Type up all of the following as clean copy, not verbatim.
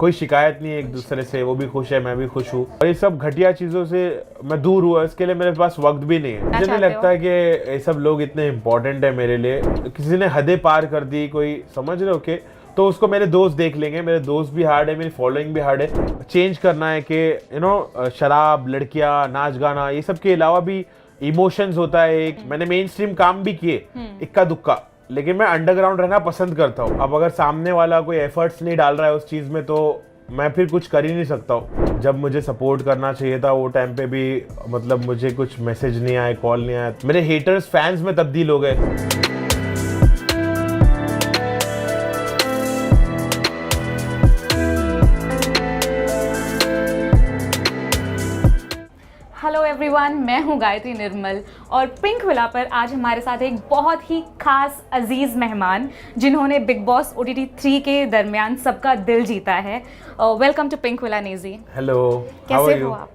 कोई शिकायत नहीं है एक दूसरे से, वो भी खुश है मैं भी खुश हूँ। और ये सब घटिया चीज़ों से मैं दूर हुआ, इसके लिए मेरे पास वक्त भी नहीं है। मुझे नहीं लगता है कि ये सब लोग इतने इंपॉर्टेंट है मेरे लिए। किसी ने हदें पार कर दी, कोई समझ रहे हो के, तो उसको मेरे दोस्त देख लेंगे। मेरे दोस्त भी हार्ड है, मेरी फॉलोइंग भी हार्ड है। चेंज करना है कि शराब, लड़कियां, नाच गाना, ये सब के अलावा भी इमोशंस होता है एक। मैंने मेन स्ट्रीम काम भी किए इक्का दुक्का, लेकिन मैं अंडरग्राउंड रहना पसंद करता हूँ। अब अगर सामने वाला कोई एफर्ट्स नहीं डाल रहा है उस चीज़ में, तो मैं फिर कुछ कर ही नहीं सकता हूँ। जब मुझे सपोर्ट करना चाहिए था वो टाइम पे भी मतलब मुझे कुछ मैसेज नहीं आए, कॉल नहीं आया। मेरे हेटर्स फैंस में तब्दील हो गए। हेलो एवरीवन, मैं हूं गायत्री निर्मल और पिंक विला पर आज हमारे साथ एक बहुत ही खास अजीज़ मेहमान जिन्होंने बिग बॉस OTT 3 के दरमियान सबका दिल जीता है। वेलकम टू पिंक विला नेजी। हेलो, कैसे हो आप?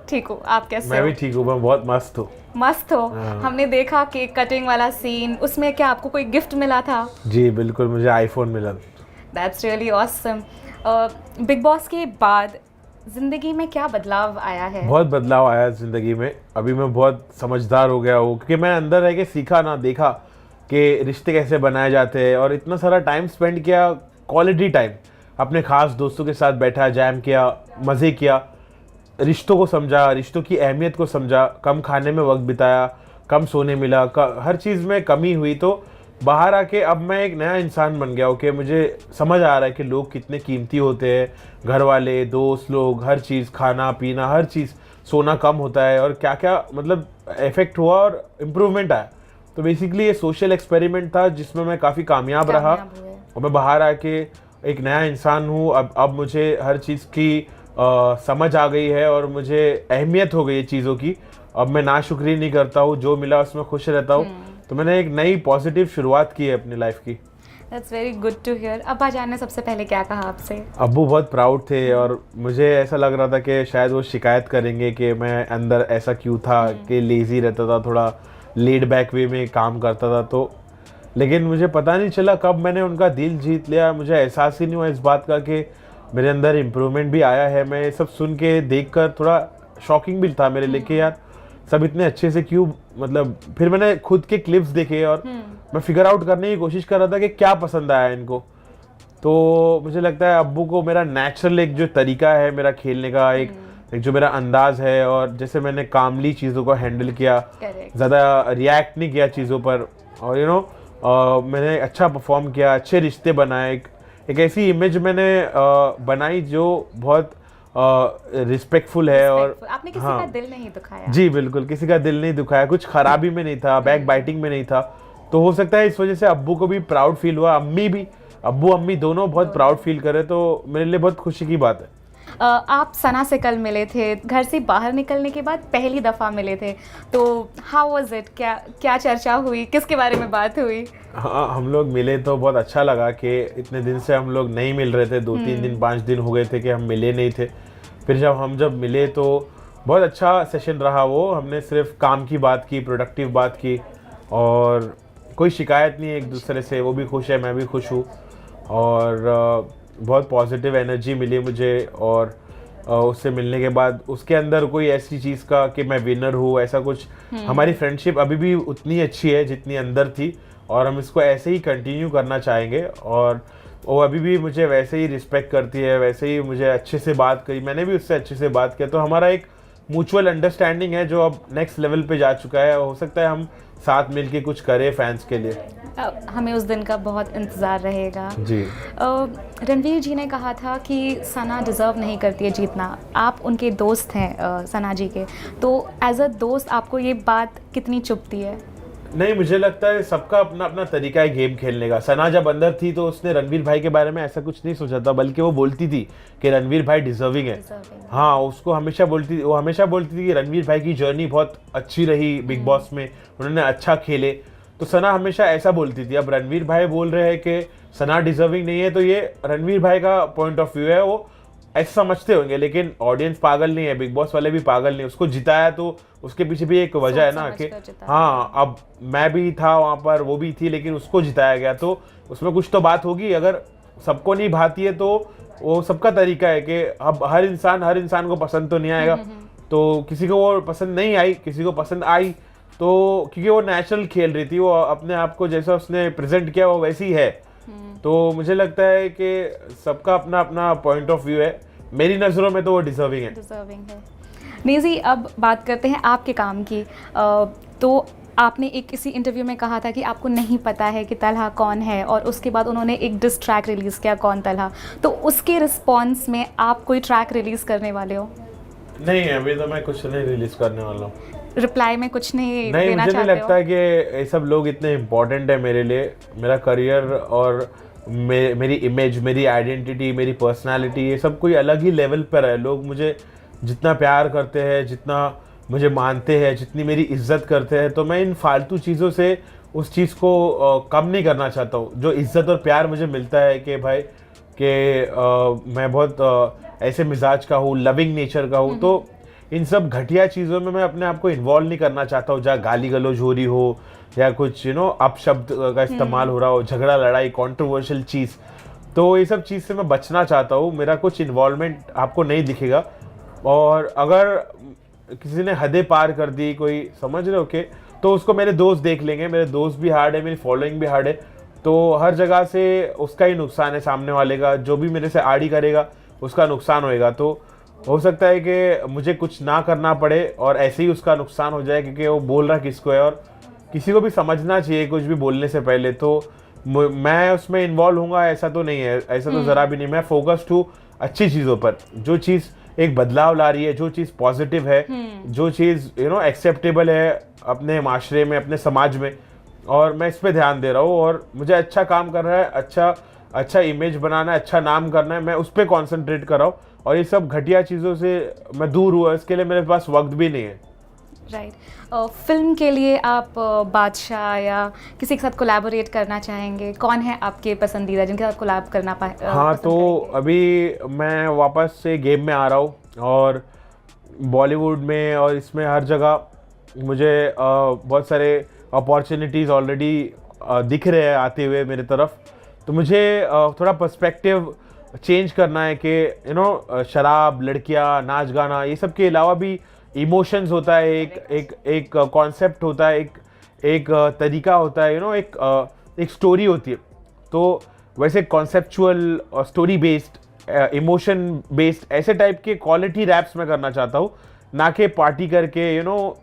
ठीक हो? आप कैसे मैं हो? भी ठीक हूँ, मैं बहुत मस्त हूँ। मस्त हो? हमने देखा केक कटिंग वाला सीन, उसमें क्या आपको कोई गिफ्ट मिला था? जी बिल्कुल, मुझे आईफोन मिला। That's really awesome. Big boss के बाद जिंदगी में क्या बदलाव आया है? बहुत बदलाव आया जिंदगी में। अभी मैं बहुत समझदार हो गया हूँ, क्योंकि मैं अंदर रह के सीखा ना, देखा कि रिश्ते कैसे बनाए जाते हैं, और इतना सारा टाइम स्पेंड किया, क्वालिटी टाइम अपने खास दोस्तों के साथ बैठा, जैम किया, मज़े किया, रिश्तों को समझा, रिश्तों की अहमियत को समझा, कम खाने में वक्त बिताया, कम सोने मिला, हर चीज़ में कमी हुई। तो बाहर आके अब मैं एक नया इंसान बन गया हूँ कि मुझे समझ आ रहा है कि लोग कितने कीमती होते हैं, घर वाले, दोस्त लोग, हर चीज़, खाना पीना, हर चीज़, सोना कम होता है, और क्या क्या मतलब इफेक्ट हुआ और इम्प्रूवमेंट आया। तो बेसिकली ये सोशल एक्सपेरिमेंट था जिसमें मैं काफ़ी कामयाब रहा, और मैं बाहर आके एक नया इंसान हूँ। अब मुझे हर चीज़ की समझ आ गई है और मुझे अहमियत हो गई है चीज़ों की। अब मैं नाशुक्री नहीं करता हूँ, जो मिला उसमें खुश रहता हूँ। तो मैंने एक नई पॉजिटिव शुरुआत की है अपनी लाइफ की। That's very good to hear. अब्बा जान ने सबसे पहले क्या कहा आपसे? अब्बू बहुत प्राउड थे, और मुझे ऐसा लग रहा था कि शायद वो शिकायत करेंगे कि मैं अंदर ऐसा क्यों था कि लेज़ी रहता था, थोड़ा लेड बैक वे में काम करता था। तो लेकिन मुझे पता नहीं चला कब मैंने उनका दिल जीत लिया। मुझे एहसास ही नहीं हुआ इस बात का कि मेरे अंदर इम्प्रूवमेंट भी आया है। मैं ये सब सुन के, देख कर थोड़ा शॉकिंग भी था मेरे लिए कि यार सब इतने अच्छे से क्यों, मतलब फिर मैंने खुद के क्लिप्स देखे और मैं फिगर आउट करने की कोशिश कर रहा था कि क्या पसंद आया इनको। तो मुझे लगता है अब्बू को मेरा नेचुरल एक जो तरीका है मेरा खेलने का, एक जो मेरा अंदाज है, और जैसे मैंने कामली चीज़ों को हैंडल किया, ज़्यादा रिएक्ट नहीं किया चीज़ों पर, और मैंने अच्छा परफॉर्म किया, अच्छे रिश्ते बनाए, एक ऐसी इमेज मैंने बनाई जो बहुत रिस्पेक्टफुल है। और आपने किसी का दिल नहीं दुखाया? जी बिल्कुल, किसी का दिल नहीं दुखाया, कुछ खराबी में नहीं था, बैक बाइटिंग में नहीं था। तो हो सकता है इस वजह से अब्बू को भी प्राउड फील हुआ, अम्मी भी, अब्बू अम्मी दोनों बहुत प्राउड फील करे। तो मेरे लिए बहुत खुशी की बात है। आप सना से कल मिले थे, घर से बाहर निकलने के बाद पहली दफ़ा मिले थे, तो हाउ वाज इट? क्या चर्चा हुई, किसके बारे में बात हुई? हाँ, हम लोग मिले तो बहुत अच्छा लगा कि इतने दिन से हम लोग नहीं मिल रहे थे, 2-3 दिन 5 दिन हो गए थे कि हम मिले नहीं थे। फिर जब मिले तो बहुत अच्छा सेशन रहा वो। हमने सिर्फ काम की बात की, प्रोडक्टिव बात की, और कोई शिकायत नहीं है एक दूसरे से, वो भी खुश है मैं भी खुश हूँ। और बहुत पॉजिटिव एनर्जी मिली मुझे, और उससे मिलने के बाद उसके अंदर कोई ऐसी चीज़ का कि मैं विनर हूँ, ऐसा कुछ। हमारी फ्रेंडशिप अभी भी उतनी अच्छी है जितनी अंदर थी, और हम इसको ऐसे ही कंटिन्यू करना चाहेंगे। और वो अभी भी मुझे वैसे ही रिस्पेक्ट करती है, वैसे ही मुझे अच्छे से बात करी, मैंने भी उससे अच्छे से बात किया। तो हमारा एक म्यूचुअल अंडरस्टैंडिंग है जो अब नेक्स्ट लेवल पे जा चुका है। हो सकता है हम साथ मिलके कुछ करें फैंस के लिए। हमें उस दिन का बहुत इंतज़ार रहेगा जी। रणवीर जी ने कहा था कि सना डिज़र्व नहीं करती है जीतना। आप उनके दोस्त हैं सना जी के, तो एज अ दोस्त आपको ये बात कितनी चुभती है? नहीं, मुझे लगता है सबका अपना अपना तरीका है गेम खेलने का। सना जब अंदर थी तो उसने रणवीर भाई के बारे में ऐसा कुछ नहीं सोचा था, बल्कि वो बोलती थी कि रणवीर भाई डिजर्विंग है। हाँ, वो हमेशा बोलती थी कि रणवीर भाई की जर्नी बहुत अच्छी रही बिग बॉस में, उन्होंने अच्छा खेले। तो सना हमेशा ऐसा बोलती थी। अब रणवीर भाई बोल रहे हैं कि सना डिजर्विंग नहीं है, तो ये रणवीर भाई का पॉइंट ऑफ व्यू है, वो ऐसा समझते होंगे। लेकिन ऑडियंस पागल नहीं है, बिग बॉस वाले भी पागल नहीं। उसको जिताया तो उसके पीछे भी एक वजह है ना कि हाँ, अब मैं भी था वहां पर, वो भी थी, लेकिन उसको जिताया गया, तो उसमें कुछ तो बात होगी। अगर सबको नहीं भाती है तो वो सबका तरीका है कि अब हर इंसान को पसंद तो नहीं आएगा। तो किसी को वो पसंद नहीं आई, किसी को पसंद आई, तो क्योंकि वो नेचुरल खेल रही थी, वो अपने आप को जैसा उसने प्रेजेंट किया वो वैसी है। तो मुझे लगता है कि सबका अपना अपना पॉइंट ऑफ व्यू है, मेरी नज़रों में तो वो डिजर्विंग है। नेजी, अब बात करते हैं आपके काम की। तो आपने एक किसी इंटरव्यू में कहा था कि आपको नहीं पता है कि तलहा कौन है, और उसके बाद उन्होंने एक डिस ट्रैक रिलीज़ किया, कौन तलहा। तो उसके रिस्पॉन्स में आप कोई ट्रैक रिलीज़ करने वाले हो? नहीं, अभी तो मैं कुछ नहीं रिलीज़ करने वाला हूँ। रिप्लाई में कुछ नहीं देना मुझे नहीं चाहते लगता है कि ये सब लोग इतने इम्पोर्टेंट है मेरे लिए। मेरा करियर और मेरी इमेज, मेरी आइडेंटिटी, मेरी पर्सनालिटी, ये सब कोई अलग ही लेवल पर है। लोग मुझे जितना प्यार करते हैं, जितना मुझे मानते हैं, जितनी मेरी इज्जत करते हैं, तो मैं इन फालतू चीज़ों से उस चीज़ को कम नहीं करना चाहता हूँ। जो इज्जत और प्यार मुझे मिलता है कि भाई कि मैं बहुत ऐसे मिजाज का हूँ, लविंग नेचर का हूँ, तो इन सब घटिया चीज़ों में मैं अपने आप को इन्वॉल्व नहीं करना चाहता हूँ, जहाँ गाली गलौज हो रही हो या कुछ अपशब्द का इस्तेमाल हो रहा हो, झगड़ा लड़ाई, कंट्रोवर्शियल चीज़। तो ये सब चीज़ से मैं बचना चाहता हूँ। मेरा कुछ इन्वॉल्वमेंट आपको नहीं दिखेगा, और अगर किसी ने हदें पार कर दी, कोई समझ रहे हो के, तो उसको मेरे दोस्त देख लेंगे। मेरे दोस्त भी हार्ड है, मेरी फॉलोइंग भी हार्ड है, तो हर जगह से उसका ही नुकसान है, सामने वाले का। जो भी मेरे से आड़ी करेगा उसका नुकसान होएगा। तो हो सकता है कि मुझे कुछ ना करना पड़े और ऐसे ही उसका नुकसान हो जाए, क्योंकि वो बोल रहा किसको है। और किसी को भी समझना चाहिए कुछ भी बोलने से पहले। तो मैं उसमें इन्वॉल्व होऊंगा ऐसा तो नहीं है, ऐसा तो ज़रा भी नहीं। मैं फोकस्ड हूँ अच्छी चीज़ों पर, जो चीज़ एक बदलाव ला रही है, जो चीज़ पॉजिटिव है, जो चीज़ एक्सेप्टेबल है अपने माशरे में, अपने समाज में, और मैं इस पे ध्यान दे रहा हूँ। और मुझे अच्छा काम कर रहा है, अच्छा इमेज बनाना है, अच्छा नाम करना है, मैं उस पर कॉन्सेंट्रेट कर रहा हूँ। और ये सब घटिया चीज़ों से मैं दूर हुआ, इसके लिए मेरे पास वक्त भी नहीं है। राइट। फिल्म के लिए आप बादशाह या किसी के साथ कोलैबोरेट करना चाहेंगे? कौन है आपके पसंदीदा जिनके साथ कोलैब करना हाँ, तो अभी मैं वापस से गेम में आ रहा हूँ, और बॉलीवुड में और इसमें हर जगह मुझे बहुत सारे अपॉर्चुनिटीज़ ऑलरेडी दिख रहे हैं आते हुए मेरे तरफ। तो मुझे थोड़ा पर्सपेक्टिव चेंज करना है कि शराब, लड़कियाँ, नाच गाना, ये सब के अलावा भी इमोशंस होता है, एक कॉन्सेप्ट होता है, एक तरीका होता है, एक स्टोरी होती है। तो वैसे कॉन्सेप्चुअल और स्टोरी बेस्ड, इमोशन बेस्ड, ऐसे टाइप के क्वालिटी रैप्स मैं करना चाहता हूँ, ना कि पार्टी करके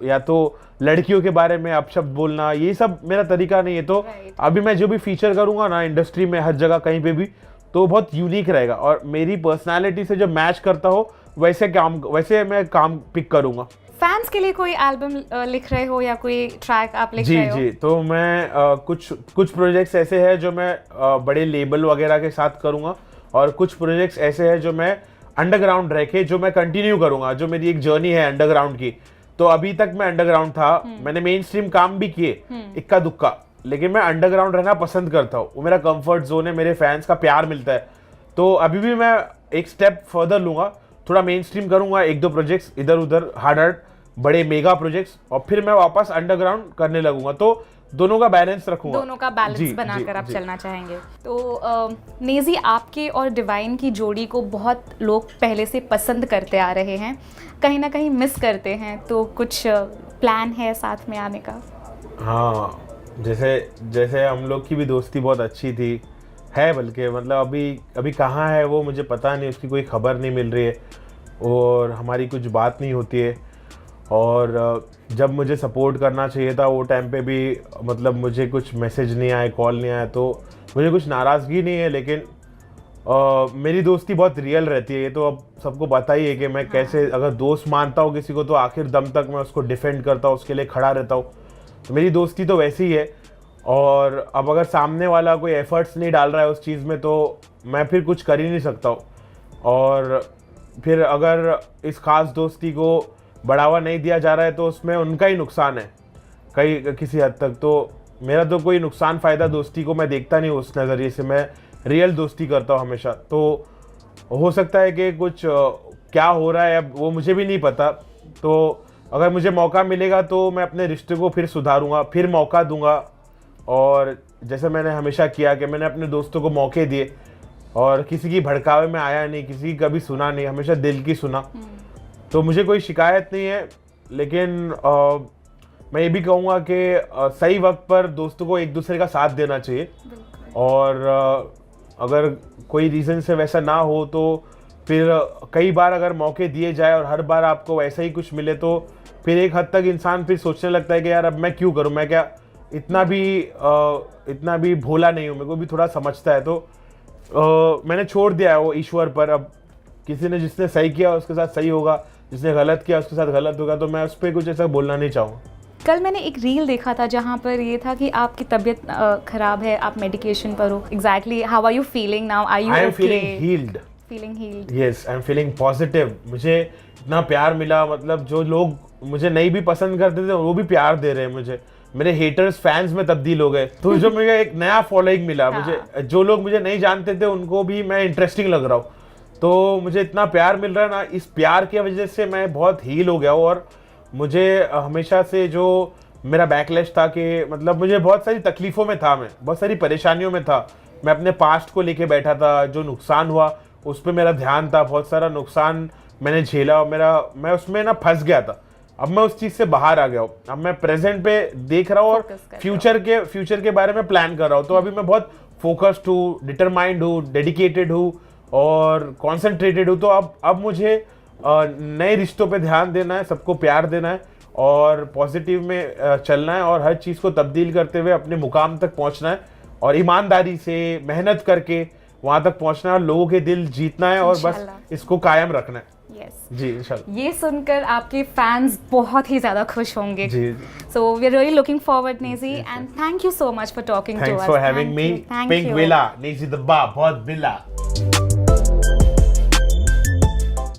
या तो लड़कियों के बारे में अपशब्द बोलना। ये सब मेरा तरीका नहीं है। तो अभी मैं जो भी फीचर करूँगा ना इंडस्ट्री में, हर जगह कहीं पे भी, तो बहुत यूनिक रहेगा, और मेरी पर्सनालिटी से जो मैच करता हो वैसे मैं काम पिक करूँगा। फैंस के लिए कोई एल्बम लिख रहे हो या कोई ट्रैक आप लिख रहे हो? जी, तो मैं कुछ प्रोजेक्ट्स ऐसे हैं जो मैं बड़े लेबल वगैरह के साथ करूँगा, और कुछ प्रोजेक्ट्स ऐसे हैं जो मैं अंडरग्राउंड रह के जो मैं कंटिन्यू करूँगा। जो मेरी एक जर्नी है अंडरग्राउंड की, तो अभी तक मैं अंडरग्राउंड था, मैंने मेन स्ट्रीम काम भी किए इक्का दुक्का, लेकिन मैं अंडरग्राउंड रहना पसंद करता हूँ। वो मेरा कंफर्ट जोन है, मेरे फैंस का प्यार मिलता है। तो अभी भी मैं एक स्टेप फर्दर लूँगा, थोड़ा मेन स्ट्रीम करूँगा, 1-2 प्रोजेक्ट्स इधर उधर, हार्ड बड़े मेगा प्रोजेक्ट्स, और फिर मैं वापस अंडरग्राउंड करने लगूंगा। तो दोनों का बैलेंस रखूंगा, दोनों का बैलेंस बनाकर आप चलना चाहेंगे। तो नेजी, आपके और डिवाइन की जोड़ी को बहुत लोग पहले से पसंद करते आ रहे हैं, कहीं ना कहीं मिस करते हैं, तो कुछ प्लान है साथ में आने का? हाँ, जैसे हम लोग की भी दोस्ती बहुत अच्छी थी, है बल्कि मतलब अभी कहाँ है वो मुझे पता नहीं, उसकी कोई खबर नहीं मिल रही है, और हमारी कुछ बात नहीं होती है। और जब मुझे सपोर्ट करना चाहिए था वो टाइम पे भी मतलब मुझे कुछ मैसेज नहीं आए, कॉल नहीं आया, तो मुझे कुछ नाराज़गी नहीं है। लेकिन मेरी दोस्ती बहुत रियल रहती है, ये तो अब सबको पता ही है कि मैं कैसे, अगर दोस्त मानता हूँ किसी को तो आखिर दम तक मैं उसको डिफेंड करता हूँ, उसके लिए खड़ा रहता हूँ। तो मेरी दोस्ती तो वैसी ही है। और अब अगर सामने वाला कोई एफर्ट्स नहीं डाल रहा है उस चीज़ में, तो मैं फिर कुछ कर ही नहीं सकता हूँ। और फिर अगर इस खास दोस्ती को बढ़ावा नहीं दिया जा रहा है तो उसमें उनका ही नुकसान है किसी हद तक। तो मेरा तो कोई नुकसान फ़ायदा दोस्ती को मैं देखता नहीं उस नज़रिए से, मैं रियल दोस्ती करता हूँ हमेशा। तो हो सकता है कि कुछ क्या हो रहा है अब वो मुझे भी नहीं पता। तो अगर मुझे मौका मिलेगा तो मैं अपने रिश्ते को फिर सुधारूंगा, फिर मौका दूंगा। और जैसे मैंने हमेशा किया कि मैंने अपने दोस्तों को मौके दिए, और किसी की भड़कावे में आया नहीं, किसी की कभी सुना नहीं, हमेशा दिल की सुना। तो मुझे कोई शिकायत नहीं है, लेकिन मैं ये भी कहूँगा कि सही वक्त पर दोस्तों को एक दूसरे का साथ देना चाहिए। और अगर कोई रीज़न से वैसा ना हो तो फिर कई बार अगर मौके दिए जाए और हर बार आपको वैसा ही कुछ मिले तो फिर एक हद तक इंसान फिर सोचने लगता है कि यार अब मैं क्यों करूं, मैं क्या इतना भी भोला नहीं हूं, मेरे को भी थोड़ा समझता है। तो मैंने छोड़ दिया है वो ईश्वर पर। अब किसी ने जिसने सही किया उसके साथ सही होगा, जिसने गलत किया उसके साथ गलत होगा, तो मैं उस पर कुछ ऐसा बोलना नहीं चाहूँगा। कल मैंने एक रील देखा था जहाँ पर ये था कि आपकी तबीयत खराब है, आप मेडिकेशन पर हो। Exactly how are you feeling now? Are you I am okay? Feeling healed. Feeling healed? Yes, I am feeling positive. मुझे इतना प्यार मिला, मतलब जो लोग मुझे नहीं भी पसंद करते थे वो भी प्यार दे रहे हैं मुझे। मेरे हेटर्स फैंस में तब्दील हो गए, तो जो मुझे एक नया फॉलोइंग मिला। मुझे जो लोग मुझे नहीं जानते थे उनको भी मैं इंटरेस्टिंग लग रहा हूँ। तो मुझे इतना प्यार मिल रहा है ना, इस प्यार की वजह से मैं बहुत हील हो गया हूँ। और मुझे हमेशा से जो मेरा बैकलैश था कि मतलब मुझे बहुत सारी तकलीफ़ों में था, मैं बहुत सारी परेशानियों में था, मैं अपने पास्ट को लेके बैठा था। जो नुकसान हुआ उस पर मेरा ध्यान था, बहुत सारा नुकसान मैंने झेला और मैं उसमें ना फंस गया था। अब मैं उस चीज़ से बाहर आ गया हूँ। अब मैं प्रेजेंट पे देख रहा हूँ और फ्यूचर के बारे में प्लान कर रहा हूँ। तो अभी मैं बहुत फोकस्ड हूँ, डिटरमाइंड हूँ, डेडिकेटेड हूँ और कॉन्सेंट्रेटेड हूँ। तो अब मुझे नए रिश्तों पे ध्यान देना है, सबको प्यार देना है और पॉजिटिव में चलना है और हर चीज़ को तब्दील करते हुए अपने मुकाम तक पहुँचना है और ईमानदारी से मेहनत करके वहाँ तक पहुँचना है और लोगों के दिल जीतना है और बस इसको कायम रखना है। जी इंशाल्लाह। ये सुनकर आपके फैंस बहुत ही ज़्यादा खुश होंगे। जी। So we are really looking forward नेजी, and thank you so much for talking to us. Thanks for having me. Pink villa नेजी द बा बहुत बिला।